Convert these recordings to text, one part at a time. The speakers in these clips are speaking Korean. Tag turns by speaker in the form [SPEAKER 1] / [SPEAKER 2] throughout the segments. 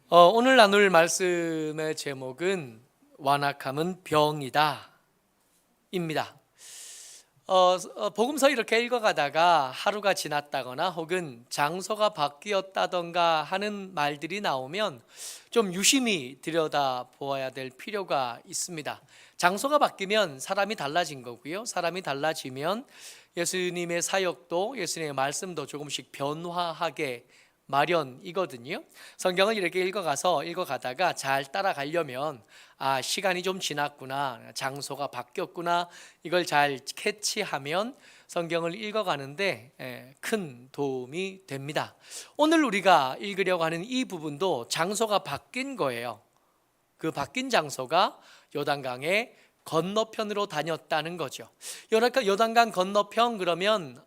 [SPEAKER 1] 오늘 나눌 말씀의 제목은 완악함은 병이다 입니다. 복음서 이렇게 읽어가다가 하루가 지났다거나 혹은 장소가 바뀌었다던가 하는 말들이 나오면 좀 유심히 들여다보아야 될 필요가 있습니다. 장소가 바뀌면 사람이 달라진 거고요. 사람이 달라지면 예수님의 사역도 예수님의 말씀도 조금씩 변화하게 마련이거든요. 성경을 이렇게 읽어가다가 잘 따라가려면 시간이 좀 지났구나, 장소가 바뀌었구나, 이걸 잘 캐치하면 성경을 읽어가는데 큰 도움이 됩니다. 오늘 우리가 읽으려고 하는 이 부분도 장소가 바뀐 거예요. 그 바뀐 장소가 요단강의 건너편으로 다녔다는 거죠. 요단강 건너편 그러면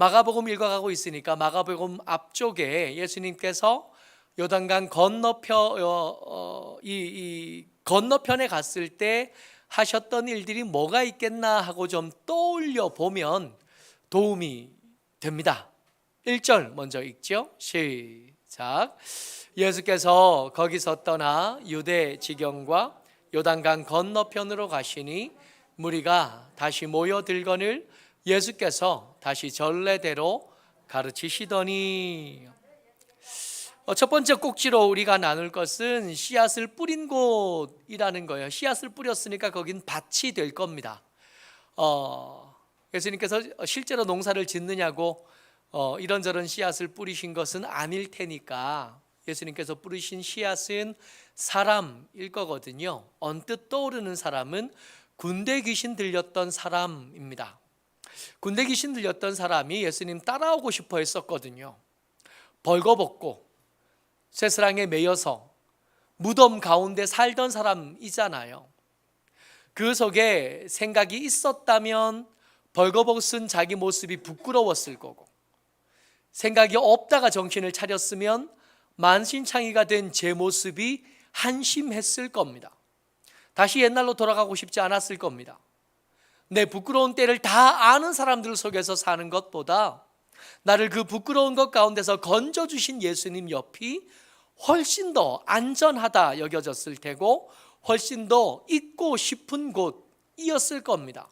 [SPEAKER 1] 마가복음 읽어가고 있으니까 마가복음 앞쪽에 예수님께서 요단강 건너편에 갔을 때 하셨던 일들이 뭐가 있겠나 하고 좀 떠올려 보면 도움이 됩니다. 1절 먼저 읽죠. 시작. 예수께서 거기서 떠나 유대 지경과 요단강 건너편으로 가시니 무리가 다시 모여들거늘 예수께서 다시 전례대로 가르치시더니. 첫 번째 꼭지로 우리가 나눌 것은 씨앗을 뿌린 곳이라는 거예요. 씨앗을 뿌렸으니까 거긴 밭이 될 겁니다. 예수님께서 실제로 농사를 짓느냐고 이런저런 씨앗을 뿌리신 것은 아닐 테니까 예수님께서 뿌리신 씨앗은 사람일 거거든요. 언뜻 떠오르는 사람은 군대 귀신 들렸던 사람입니다. 군대 귀신 들렸던 사람이 예수님 따라오고 싶어 했었거든요. 벌거벗고 쇠사랑에 매여서 무덤 가운데 살던 사람이잖아요. 그 속에 생각이 있었다면 벌거벗은 자기 모습이 부끄러웠을 거고, 생각이 없다가 정신을 차렸으면 만신창이가 된 제 모습이 한심했을 겁니다. 다시 옛날로 돌아가고 싶지 않았을 겁니다. 내 부끄러운 때를 다 아는 사람들 속에서 사는 것보다 나를 그 부끄러운 것 가운데서 건져주신 예수님 옆이 훨씬 더 안전하다 여겨졌을 테고 훨씬 더 있고 싶은 곳이었을 겁니다.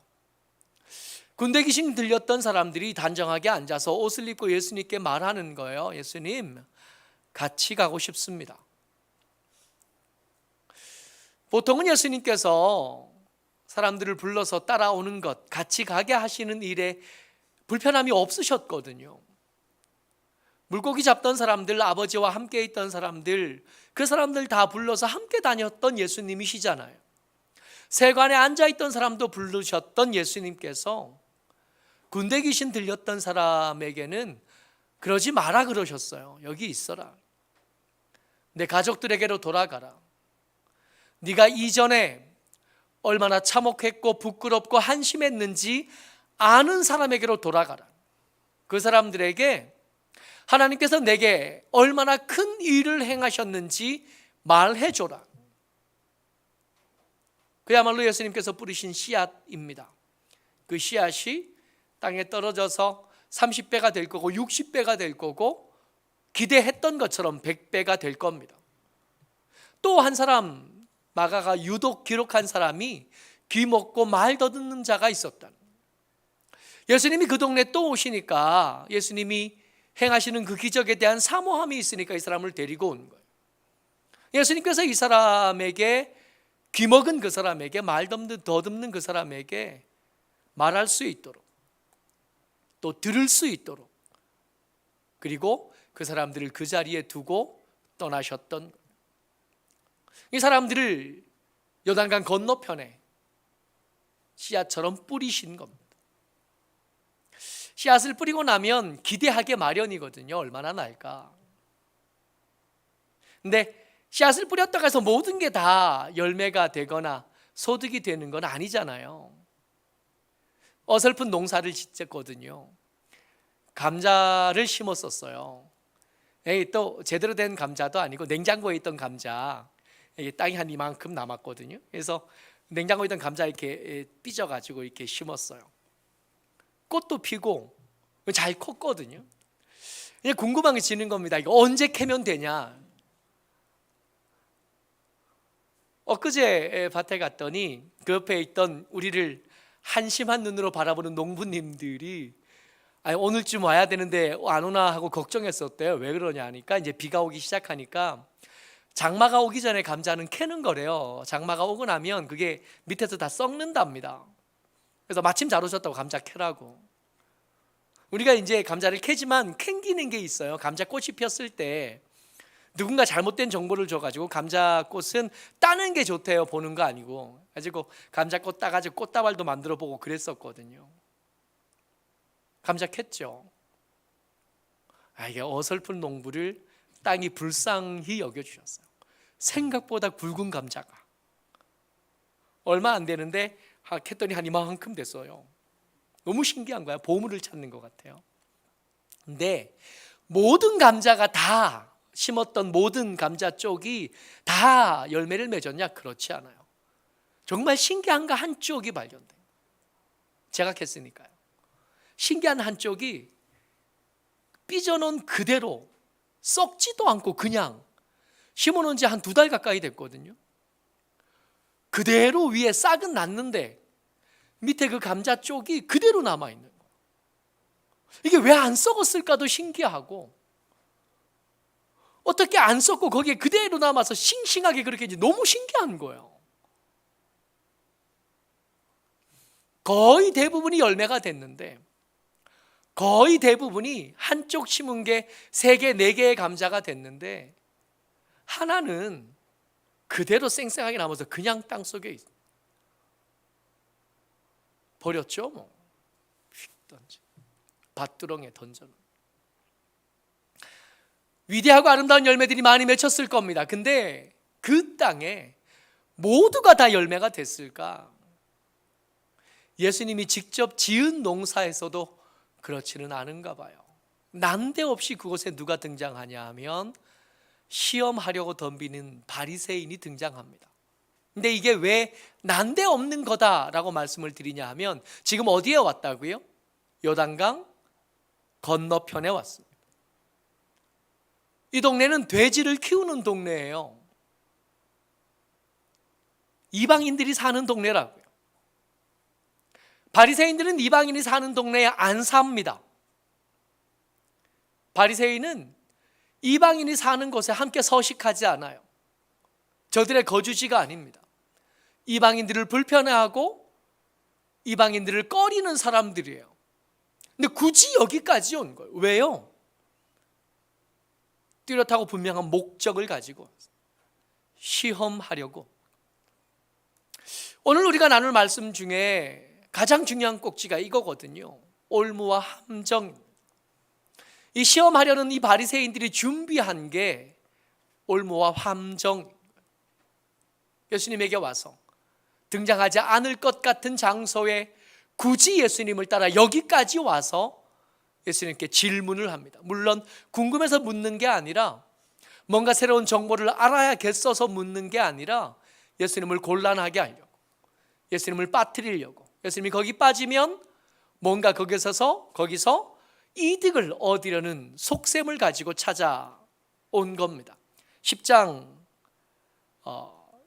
[SPEAKER 1] 군대 귀신 들렸던 사람들이 단정하게 앉아서 옷을 입고 예수님께 말하는 거예요. 예수님, 같이 가고 싶습니다. 보통은 예수님께서 사람들을 불러서 따라오는 것, 같이 가게 하시는 일에 불편함이 없으셨거든요. 물고기 잡던 사람들, 아버지와 함께 있던 사람들, 그 사람들 다 불러서 함께 다녔던 예수님이시잖아요. 세관에 앉아있던 사람도 부르셨던 예수님께서 군대 귀신 들렸던 사람에게는 그러지 마라 그러셨어요. 여기 있어라. 내 가족들에게로 돌아가라. 네가 이전에 얼마나 참혹했고 부끄럽고 한심했는지 아는 사람에게로 돌아가라. 그 사람들에게 하나님께서 내게 얼마나 큰 일을 행하셨는지 말해줘라. 그야말로 예수님께서 뿌리신 씨앗입니다. 그 씨앗이 땅에 떨어져서 30배가 될 거고 60배가 될 거고 기대했던 것처럼 100배가 될 겁니다. 또 한 사람, 마가가 유독 기록한 사람이 귀 먹고 말 더듬는 자가 있었다. 예수님이 그 동네 또 오시니까 예수님이 행하시는 그 기적에 대한 사모함이 있으니까 이 사람을 데리고 온 거예요. 예수님께서 이 사람에게, 귀 먹은 그 사람에게, 말 더듬는 그 사람에게 말할 수 있도록, 또 들을 수 있도록, 그리고 그 사람들을 그 자리에 두고 떠나셨던 거예요. 이 사람들을 요단강 건너편에 씨앗처럼 뿌리신 겁니다. 씨앗을 뿌리고 나면 기대하게 마련이거든요. 얼마나 날까. 근데 씨앗을 뿌렸다고 해서 모든 게 다 열매가 되거나 소득이 되는 건 아니잖아요. 어설픈 농사를 짓거든요. 감자를 심었었어요. 또 제대로 된 감자도 아니고 냉장고에 있던 감자, 땅이 한 이만큼 남았거든요. 그래서 냉장고에 있던 감자 이렇게 삐져가지고 이렇게 심었어요. 꽃도 피고 잘 컸거든요. 그냥 궁금한 게 지는 겁니다. 이거 언제 캐면 되냐? 엊그제 밭에 갔더니 그 옆에 있던 우리를 한심한 눈으로 바라보는 농부님들이 오늘쯤 와야 되는데 안 오나 하고 걱정했었대요. 왜 그러냐 하니까 이제 비가 오기 시작하니까 장마가 오기 전에 감자는 캐는 거래요. 장마가 오고 나면 그게 밑에서 다 썩는답니다. 그래서 마침 잘 오셨다고 감자 캐라고. 우리가 이제 감자를 캐지만 캥기는 게 있어요. 감자꽃이 폈을 때 누군가 잘못된 정보를 줘가지고 감자꽃은 따는 게 좋대요. 보는 거 아니고. 가지고 감자꽃 따가지고 꽃다발도 만들어 보고 그랬었거든요. 감자 캤죠. 이게 어설픈 농부를 땅이 불쌍히 여겨주셨어요. 생각보다 굵은 감자가 얼마 안 되는데 캤더니 한 이만큼 됐어요. 너무 신기한 거야. 보물을 찾는 것 같아요. 근데 모든 감자가 다 심었던 모든 감자 쪽이 다 열매를 맺었냐? 그렇지 않아요. 정말 신기한 거 한쪽이 발견돼요. 제가 캤으니까요. 신기한 한쪽이 삐져놓은 그대로 썩지도 않고 그냥 심어놓은 지 한 2달 가까이 됐거든요. 그대로 위에 싹은 났는데 밑에 그 감자 쪽이 그대로 남아있는 거예요. 이게 왜 안 썩었을까도 신기하고, 어떻게 안 썩고 거기에 그대로 남아서 싱싱하게 그렇게 이제 너무 신기한 거예요. 거의 대부분이 열매가 됐는데 거의 대부분이 한쪽 심은 게 3개, 4개의 감자가 됐는데 하나는 그대로 쌩쌩하게 남아서 그냥 땅속에 있어요. 버렸죠. 뭐 휙 던져 밭두렁에 던져놓은. 위대하고 아름다운 열매들이 많이 맺혔을 겁니다. 근데 그 땅에 모두가 다 열매가 됐을까? 예수님이 직접 지은 농사에서도 그렇지는 않은가 봐요. 난데없이 그곳에 누가 등장하냐 하면 시험하려고 덤비는 바리새인이 등장합니다. 근데 이게 왜 난데없는 거다라고 말씀을 드리냐 하면 지금 어디에 왔다고요? 요단강 건너편에 왔습니다. 이 동네는 돼지를 키우는 동네예요. 이방인들이 사는 동네라고요. 바리새인들은 이방인이 사는 동네에 안 삽니다. 바리새인은 이방인이 사는 곳에 함께 서식하지 않아요. 저들의 거주지가 아닙니다. 이방인들을 불편해하고 이방인들을 꺼리는 사람들이에요. 근데 굳이 여기까지 온 거예요. 왜요? 뚜렷하고 분명한 목적을 가지고 시험하려고. 오늘 우리가 나눌 말씀 중에 가장 중요한 꼭지가 이거거든요. 올무와 함정. 이 시험하려는 이 바리새인들이 준비한 게 올무와 함정. 예수님에게 와서 등장하지 않을 것 같은 장소에 굳이 예수님을 따라 여기까지 와서 예수님께 질문을 합니다. 물론 궁금해서 묻는 게 아니라 뭔가 새로운 정보를 알아야겠어서 묻는 게 아니라 예수님을 곤란하게 하려고, 예수님을 빠뜨리려고, 예수님이 거기 빠지면 뭔가 거기서 이득을 얻으려는 속셈을 가지고 찾아온 겁니다. 10장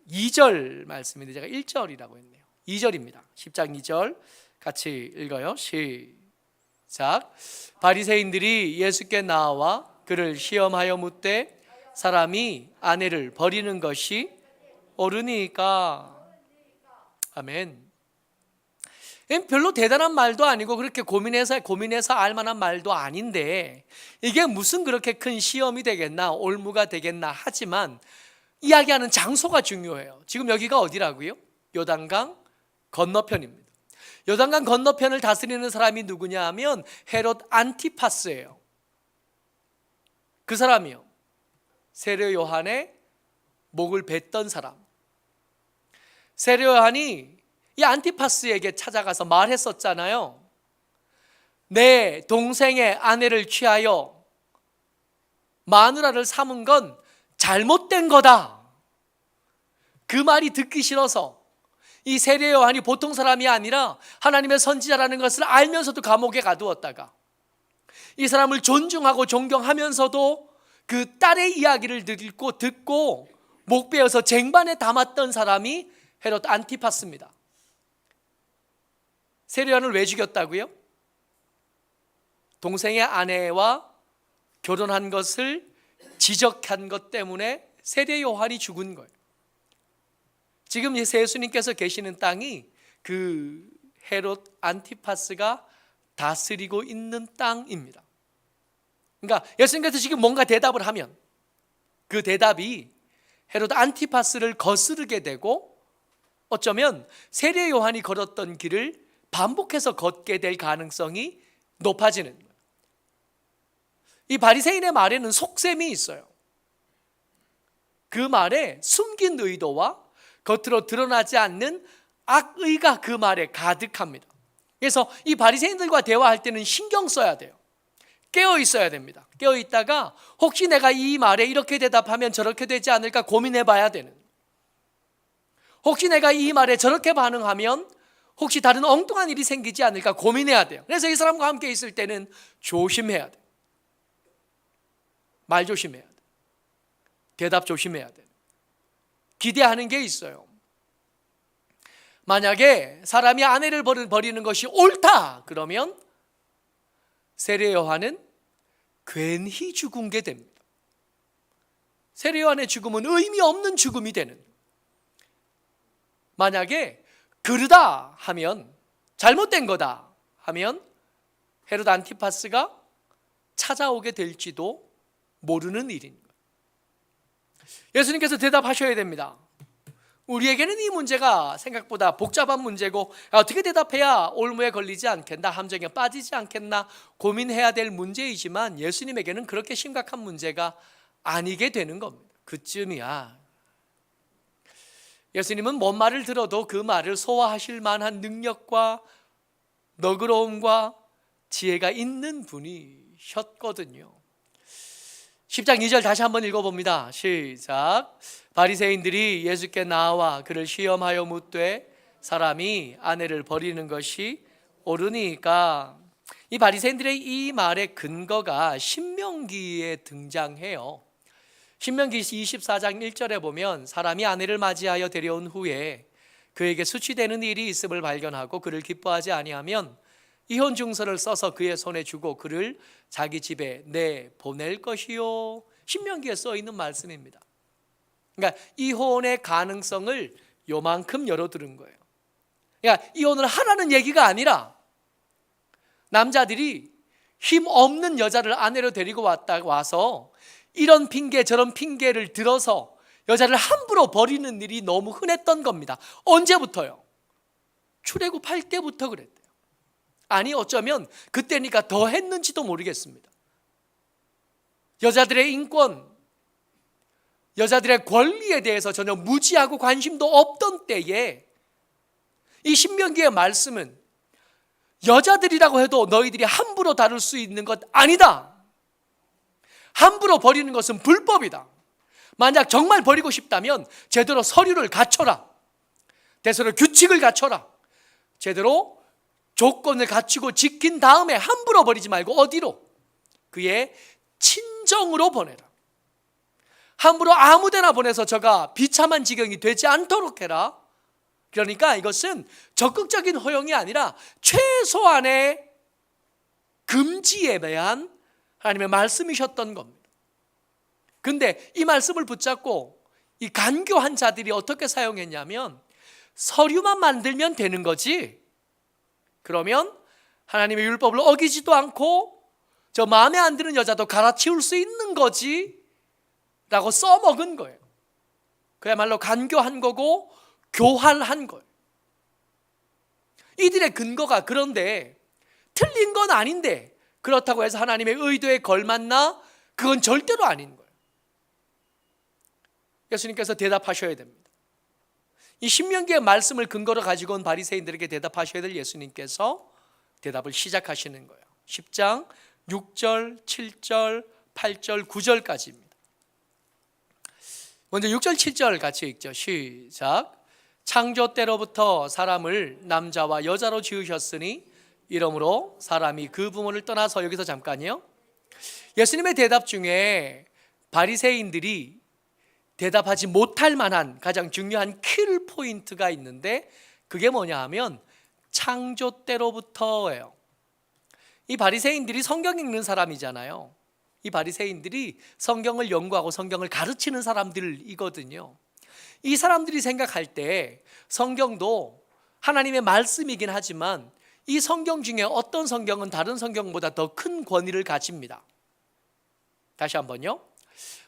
[SPEAKER 1] 2절 말씀인데 제가 1절이라고 했네요. 2절입니다. 10장 2절 같이 읽어요. 시작. 바리새인들이 예수께 나와 그를 시험하여 묻되 사람이 아내를 버리는 것이 옳으니까. 아멘. 별로 대단한 말도 아니고 그렇게 고민해서 알만한 말도 아닌데 이게 무슨 그렇게 큰 시험이 되겠나, 올무가 되겠나 하지만 이야기하는 장소가 중요해요. 지금 여기가 어디라고요? 요단강 건너편입니다. 요단강 건너편을 다스리는 사람이 누구냐 하면 헤롯 안티파스예요. 그 사람이요, 세례 요한의 목을 뱉던 사람. 세례 요한이 이 안티파스에게 찾아가서 말했었잖아요. 내 동생의 아내를 취하여 마누라를 삼은 건 잘못된 거다. 그 말이 듣기 싫어서 이 세례 요한이 보통 사람이 아니라 하나님의 선지자라는 것을 알면서도 감옥에 가두었다가 이 사람을 존중하고 존경하면서도 그 딸의 이야기를 듣고 목베어서 쟁반에 담았던 사람이 헤롯 안티파스입니다. 세례요한을 왜 죽였다고요? 동생의 아내와 결혼한 것을 지적한 것 때문에 세례요한이 죽은 거예요. 지금 예수님께서 계시는 땅이 그 헤롯 안티파스가 다스리고 있는 땅입니다. 그러니까 예수님께서 지금 뭔가 대답을 하면 그 대답이 헤롯 안티파스를 거스르게 되고 어쩌면 세례 요한이 걸었던 길을 반복해서 걷게 될 가능성이 높아지는 거예요. 이 바리새인의 말에는 속셈이 있어요. 그 말에 숨긴 의도와 겉으로 드러나지 않는 악의가 그 말에 가득합니다. 그래서 이 바리새인들과 대화할 때는 신경 써야 돼요. 깨어 있어야 됩니다. 깨어 있다가 혹시 내가 이 말에 이렇게 대답하면 저렇게 되지 않을까 고민해 봐야 되는, 혹시 내가 이 말에 저렇게 반응하면 혹시 다른 엉뚱한 일이 생기지 않을까 고민해야 돼요. 그래서 이 사람과 함께 있을 때는 조심해야 돼요. 말 조심해야 돼요. 대답 조심해야 돼요. 기대하는 게 있어요. 만약에 사람이 아내를 버리는 것이 옳다 그러면 세례 요한은 괜히 죽은 게 됩니다. 세례 요한의 죽음은 의미 없는 죽음이 되는, 만약에 그러다 하면, 잘못된 거다 하면 헤롯 안티파스가 찾아오게 될지도 모르는 일인 거예요. 예수님께서 대답하셔야 됩니다. 우리에게는 이 문제가 생각보다 복잡한 문제고 어떻게 대답해야 올무에 걸리지 않겠나, 함정에 빠지지 않겠나 고민해야 될 문제이지만 예수님에게는 그렇게 심각한 문제가 아니게 되는 겁니다. 그쯤이야. 예수님은 뭔 말을 들어도 그 말을 소화하실 만한 능력과 너그러움과 지혜가 있는 분이셨거든요. 10장 2절 다시 한번 읽어봅니다. 시작. 바리새인들이 예수께 나와 그를 시험하여 묻되 사람이 아내를 버리는 것이 옳으니까. 이 바리새인들의 이 말의 근거가 신명기에 등장해요. 신명기 24장 1절에 보면 사람이 아내를 맞이하여 데려온 후에 그에게 수치되는 일이 있음을 발견하고 그를 기뻐하지 아니하면 이혼 증서를 써서 그의 손에 주고 그를 자기 집에 내보낼 것이요. 신명기에 써 있는 말씀입니다. 그러니까 이혼의 가능성을 요만큼 열어두는 거예요. 그러니까 이혼을 하라는 얘기가 아니라 남자들이 힘 없는 여자를 아내로 데리고 와서 이런 핑계 저런 핑계를 들어서 여자를 함부로 버리는 일이 너무 흔했던 겁니다. 언제부터요? 출애굽할 때부터 그랬대요. 아니 어쩌면 그때니까 더 했는지도 모르겠습니다. 여자들의 인권, 여자들의 권리에 대해서 전혀 무지하고 관심도 없던 때에 이 신명기의 말씀은 여자들이라고 해도 너희들이 함부로 다룰 수 있는 것 아니다. 함부로 버리는 것은 불법이다. 만약 정말 버리고 싶다면 제대로 서류를 갖춰라. 대대로 규칙을 갖춰라. 제대로 조건을 갖추고 지킨 다음에 함부로 버리지 말고 어디로? 그의 친정으로 보내라. 함부로 아무데나 보내서 저가 비참한 지경이 되지 않도록 해라. 그러니까 이것은 적극적인 허용이 아니라 최소한의 금지에 대한 하나님의 말씀이셨던 겁니다. 근데 이 말씀을 붙잡고 이 간교한 자들이 어떻게 사용했냐면 서류만 만들면 되는 거지, 그러면 하나님의 율법을 어기지도 않고 저 마음에 안 드는 여자도 갈아치울 수 있는 거지 라고 써먹은 거예요. 그야말로 간교한 거고 교활한 거예요. 이들의 근거가 그런데 틀린 건 아닌데 그렇다고 해서 하나님의 의도에 걸맞나? 그건 절대로 아닌 거예요. 예수님께서 대답하셔야 됩니다. 이 신명기의 말씀을 근거로 가지고 온 바리새인들에게 대답하셔야 될 예수님께서 대답을 시작하시는 거예요. 10장 6절, 7절, 8절, 9절까지입니다. 먼저 6절, 7절 같이 읽죠. 시작. 창조 때로부터 사람을 남자와 여자로 지으셨으니 이러므로 사람이 그 부모를 떠나서, 여기서 잠깐요, 예수님의 대답 중에 바리새인들이 대답하지 못할 만한 가장 중요한 킬 포인트가 있는데 그게 뭐냐 하면 창조 때로부터예요. 이 바리새인들이 성경 읽는 사람이잖아요. 이 바리새인들이 성경을 연구하고 성경을 가르치는 사람들이거든요. 이 사람들이 생각할 때 성경도 하나님의 말씀이긴 하지만 이 성경 중에 어떤 성경은 다른 성경보다 더 큰 권위를 가집니다. 다시 한번요.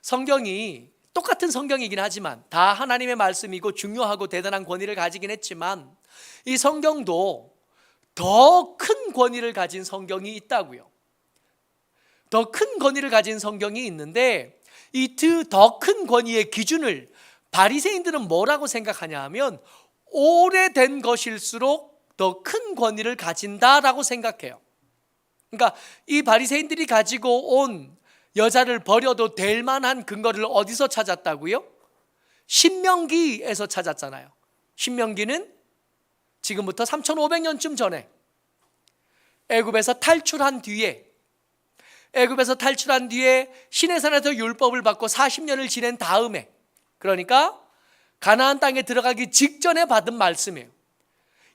[SPEAKER 1] 성경이 똑같은 성경이긴 하지만 다 하나님의 말씀이고 중요하고 대단한 권위를 가지긴 했지만 이 성경도 더 큰 권위를 가진 성경이 있다고요. 더 큰 권위를 가진 성경이 있는데 이 더 큰 권위의 기준을 바리새인들은 뭐라고 생각하냐 하면 오래된 것일수록 더 큰 권위를 가진다라고 생각해요. 그러니까 이 바리새인들이 가지고 온 여자를 버려도 될 만한 근거를 어디서 찾았다고요? 신명기에서 찾았잖아요. 신명기는 지금부터 3500년쯤 전에 애굽에서 탈출한 뒤에 시내산에서 율법을 받고 40년을 지낸 다음에, 그러니까 가나안 땅에 들어가기 직전에 받은 말씀이에요.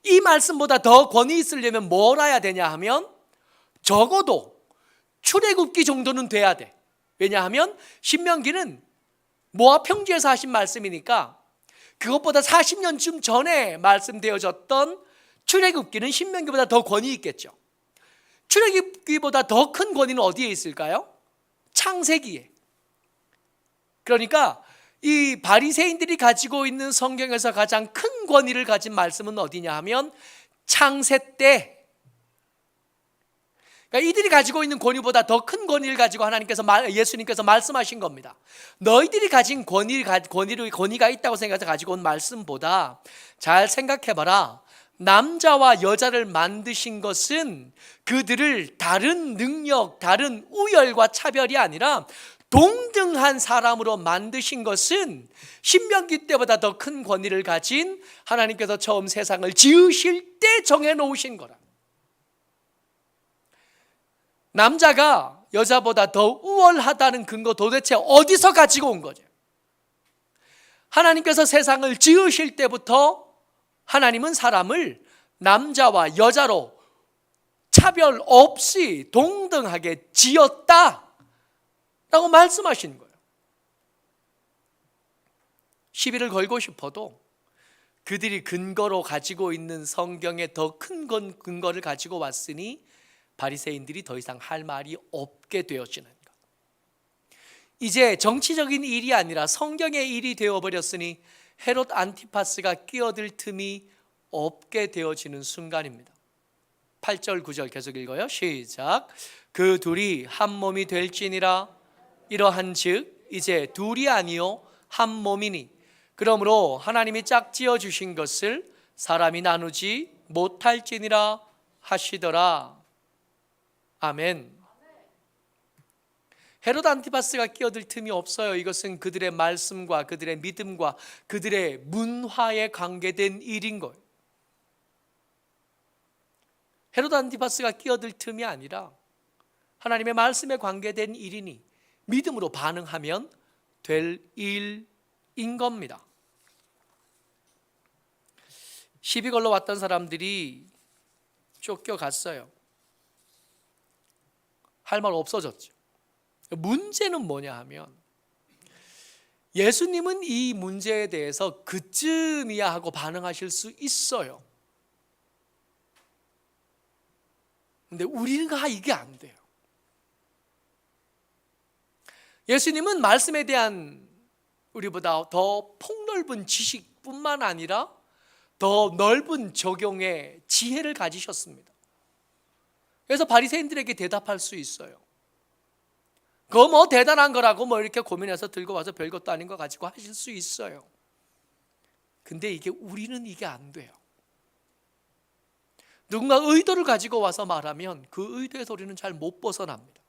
[SPEAKER 1] 이 말씀보다 더 권위 있으려면 뭘 해야 되냐 하면 적어도 출애굽기 정도는 돼야 돼. 왜냐하면 신명기는 모압 평지에서 하신 말씀이니까 그것보다 40년쯤 전에 말씀되어졌던 출애굽기는 신명기보다 더 권위 있겠죠. 출애굽기보다 더 큰 권위는 어디에 있을까요? 창세기에. 그러니까 이 바리새인들이 가지고 있는 성경에서 가장 큰 권위를 가진 말씀은 어디냐 하면 창세 때, 그러니까 이들이 가지고 있는 권위보다 더 큰 권위를 가지고 예수님께서 말씀하신 겁니다. 너희들이 가진 권위가 있다고 생각해서 가지고 온 말씀보다 잘 생각해봐라. 남자와 여자를 만드신 것은 그들을 다른 능력, 다른 우열과 차별이 아니라 동등한 사람으로 만드신 것은 신명기 때보다 더 큰 권위를 가진 하나님께서 처음 세상을 지으실 때 정해놓으신 거라. 남자가 여자보다 더 우월하다는 근거 도대체 어디서 가지고 온 거죠? 하나님께서 세상을 지으실 때부터 하나님은 사람을 남자와 여자로 차별 없이 동등하게 지었다라고 말씀하시는 거예요. 시비를 걸고 싶어도 그들이 근거로 가지고 있는 성경에 더 큰 근거를 가지고 왔으니 바리새인들이 더 이상 할 말이 없게 되어지는 것. 이제 정치적인 일이 아니라 성경의 일이 되어버렸으니 헤롯 안티파스가 끼어들 틈이 없게 되어지는 순간입니다. 8절 9절 계속 읽어요. 시작. 그 둘이 한 몸이 될지니라. 이러한즉 이제 둘이 아니요 한 몸이니 그러므로 하나님이 짝지어 주신 것을 사람이 나누지 못할지니라 하시더라. 아멘. 헤롯 안티파스가 끼어들 틈이 없어요. 이것은 그들의 말씀과 그들의 믿음과 그들의 문화에 관계된 일인 거예요. 헤롯 안티파스가 끼어들 틈이 아니라 하나님의 말씀에 관계된 일이니 믿음으로 반응하면 될 일인 겁니다. 시비 걸러 왔던 사람들이 쫓겨갔어요. 할 말 없어졌죠. 문제는 뭐냐 하면 예수님은 이 문제에 대해서 그쯤이야 하고 반응하실 수 있어요. 근데 우리가 이게 안 돼요. 예수님은 말씀에 대한 우리보다 더 폭넓은 지식뿐만 아니라 더 넓은 적용의 지혜를 가지셨습니다. 그래서 바리새인들에게 대답할 수 있어요. 그거 뭐 대단한 거라고 뭐 이렇게 고민해서 들고 와서 별것도 아닌 거 가지고 하실 수 있어요. 근데 우리는 이게 안 돼요. 누군가 의도를 가지고 와서 말하면 그 의도에서 우리는 잘 못 벗어납니다.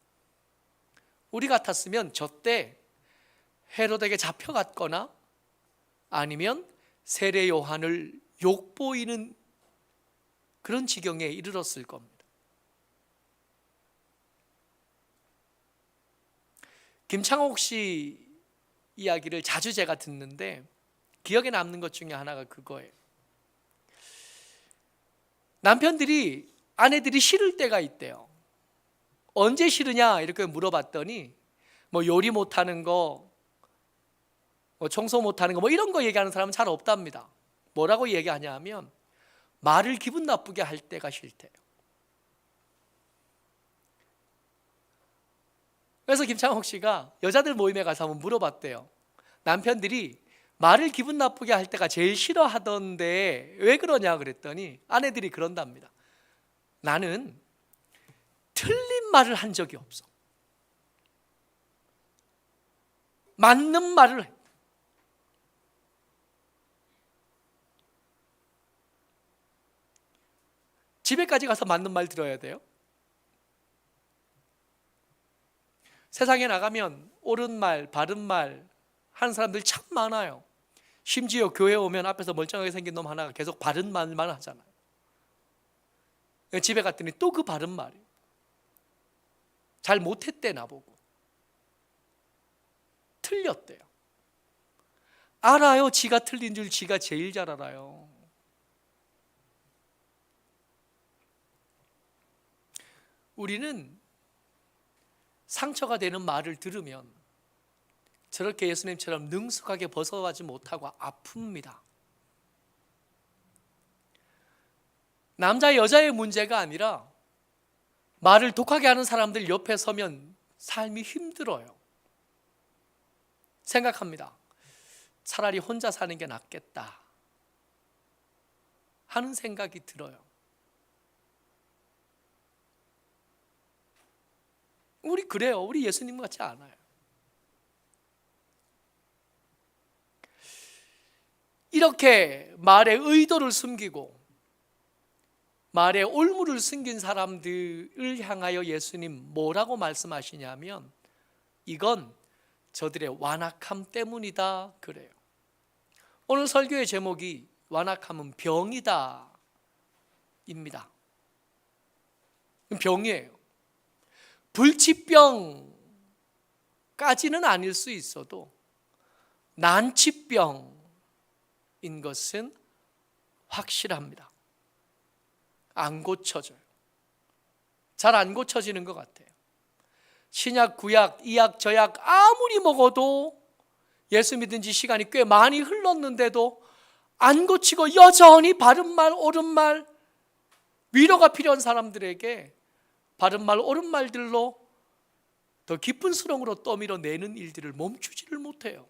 [SPEAKER 1] 우리 같았으면 저때 헤롯에게 잡혀갔거나 아니면 세례 요한을 욕보이는 그런 지경에 이르렀을 겁니다. 김창옥 씨 이야기를 자주 제가 듣는데 기억에 남는 것 중에 하나가 그거예요. 남편들이 아내들이 싫을 때가 있대요. 언제 싫으냐 이렇게 물어봤더니 뭐 요리 못하는 거, 뭐 청소 못하는 거, 뭐 이런 거 얘기하는 사람은 잘 없답니다. 뭐라고 얘기하냐 하면 말을 기분 나쁘게 할 때가 싫대요. 그래서 김창옥 씨가 여자들 모임에 가서 한번 물어봤대요. 남편들이 말을 기분 나쁘게 할 때가 제일 싫어하던데 왜 그러냐 그랬더니 아내들이 그런답니다. 나는 틀린 말을 한 적이 없어. 맞는 말을 해. 집에까지 가서 맞는 말 들어야 돼요. 세상에 나가면 옳은 말, 바른 말 하는 사람들 참 많아요. 심지어 교회 오면 앞에서 멀쩡하게 생긴 놈 하나가 계속 바른 말만 하잖아요. 집에 갔더니 또 그 바른 말이에요. 잘 못했대 나보고. 틀렸대요. 알아요. 지가 틀린 줄 지가 제일 잘 알아요. 우리는 상처가 되는 말을 들으면 저렇게 예수님처럼 능숙하게 벗어나지 못하고 아픕니다. 남자 여자의 문제가 아니라 말을 독하게 하는 사람들 옆에 서면 삶이 힘들어요. 생각합니다. 차라리 혼자 사는 게 낫겠다 하는 생각이 들어요. 우리 그래요. 우리 예수님 같지 않아요. 이렇게 말의 의도를 숨기고 말의 올무를 숨긴 사람들을 향하여 예수님 뭐라고 말씀하시냐면 이건 저들의 완악함 때문이다 그래요. 오늘 설교의 제목이 완악함은 병이다 입니다. 병이에요. 불치병까지는 아닐 수 있어도 난치병인 것은 확실합니다. 안 고쳐져요. 잘 안 고쳐지는 것 같아요. 신약, 구약, 이약, 저약 아무리 먹어도 예수 믿은 지 시간이 꽤 많이 흘렀는데도 안 고치고 여전히 바른 말, 옳은 말, 위로가 필요한 사람들에게 바른 말, 옳은 말들로 더 깊은 수렁으로 떠밀어내는 일들을 멈추지를 못해요.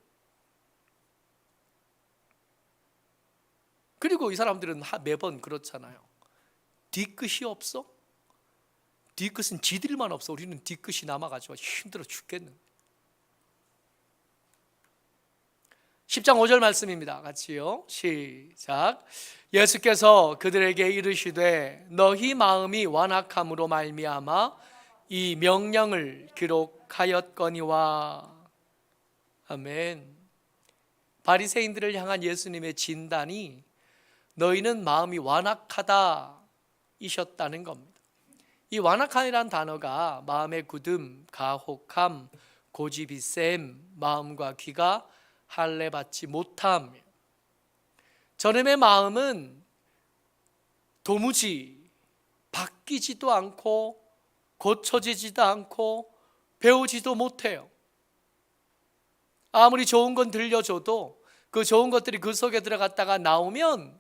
[SPEAKER 1] 그리고 이 사람들은 매번 그렇잖아요. 뒤끝이 없어? 뒤끝은 지들만 없어. 우리는 뒤끝이 남아가지고 힘들어 죽겠는데. 10장 5절 말씀입니다. 같이요. 시작. 예수께서 그들에게 이르시되 너희 마음이 완악함으로 말미암아 이 명령을 기록하였거니와. 아멘. 바리새인들을 향한 예수님의 진단이 너희는 마음이 완악하다 이셨다는 겁니다. 이 완악함이란 단어가 마음의 굳음, 가혹함, 고집이 셈, 마음과 귀가 할례받지 못함. 저놈의 마음은 도무지 바뀌지도 않고 고쳐지지도 않고 배우지도 못해요. 아무리 좋은 건 들려줘도 그 좋은 것들이 그 속에 들어갔다가 나오면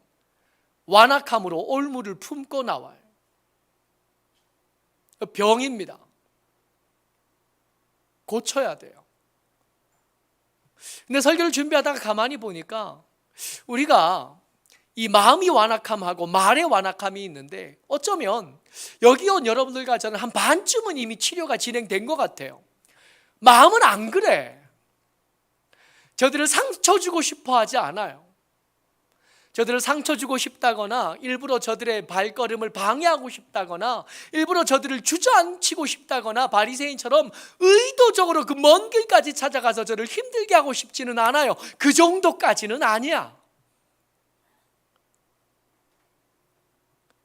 [SPEAKER 1] 완악함으로 올무를 품고 나와요. 병입니다. 고쳐야 돼요. 근데 설교를 준비하다가 가만히 보니까 우리가 이 마음이 완악함하고 말의 완악함이 있는데 어쩌면 여기 온 여러분들과 저는 한 반쯤은 이미 치료가 진행된 것 같아요. 마음은 안 그래. 저들을 상처 주고 싶어 하지 않아요. 저들을 상처 주고 싶다거나 일부러 저들의 발걸음을 방해하고 싶다거나 일부러 저들을 주저앉히고 싶다거나 바리새인처럼 의도적으로 그 먼 길까지 찾아가서 저를 힘들게 하고 싶지는 않아요. 그 정도까지는 아니야.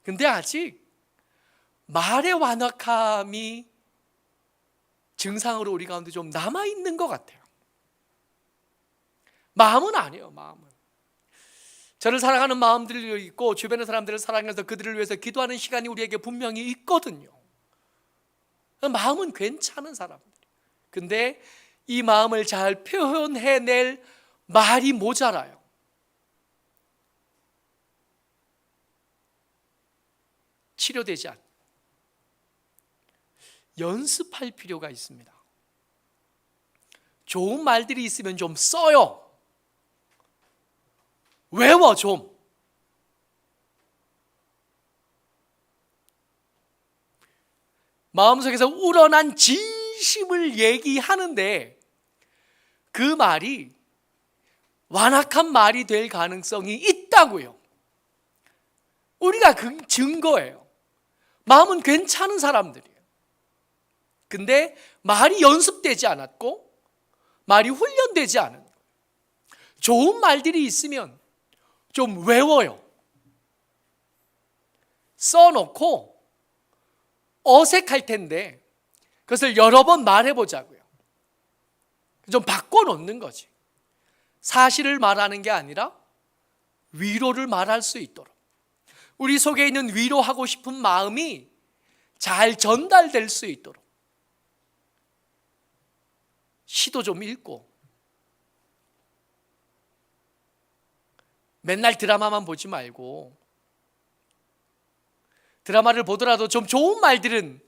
[SPEAKER 1] 근데 아직 말의 완악함이 증상으로 우리 가운데 좀 남아있는 것 같아요. 마음은 아니에요. 마음은 저를 사랑하는 마음들이 있고 주변의 사람들을 사랑해서 그들을 위해서 기도하는 시간이 우리에게 분명히 있거든요. 마음은 괜찮은 사람들. 근데 이 마음을 잘 표현해낼 말이 모자라요. 치료되지 않고 연습할 필요가 있습니다. 좋은 말들이 있으면 좀 써요. 외워 좀. 마음속에서 우러난 진심을 얘기하는데 그 말이 완악한 말이 될 가능성이 있다고요. 우리가 그 증거예요. 마음은 괜찮은 사람들이에요. 근데 말이 연습되지 않았고 말이 훈련되지 않은 거예요. 좋은 말들이 있으면 좀 외워요. 써놓고 어색할 텐데 그것을 여러 번 말해보자고요. 좀 바꿔놓는 거지. 사실을 말하는 게 아니라 위로를 말할 수 있도록, 우리 속에 있는 위로하고 싶은 마음이 잘 전달될 수 있도록 시도 좀 읽고, 맨날 드라마만 보지 말고 드라마를 보더라도 좀 좋은 말들은,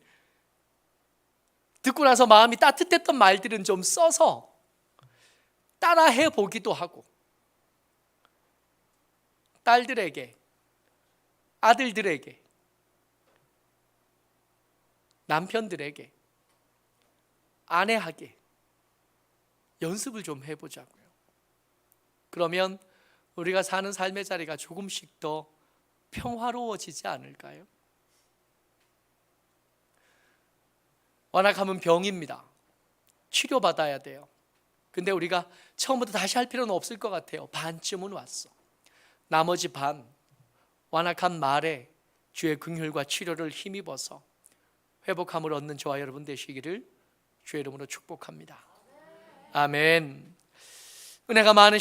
[SPEAKER 1] 듣고 나서 마음이 따뜻했던 말들은 좀 써서 따라해 보기도 하고, 딸들에게, 아들들에게, 남편들에게, 아내에게 연습을 좀 해보자고요. 그러면 우리가 사는 삶의 자리가 조금씩 더 평화로워지지 않을까요? 완악함은 병입니다. 치료받아야 돼요. 근데 우리가 처음부터 다시 할 필요는 없을 것 같아요. 반쯤은 왔어. 나머지 반, 완악한 말에 주의 긍휼과 치료를 힘입어서 회복함을 얻는 저와 여러분 되시기를 주의 이름으로 축복합니다. 아멘. 은혜가 많으신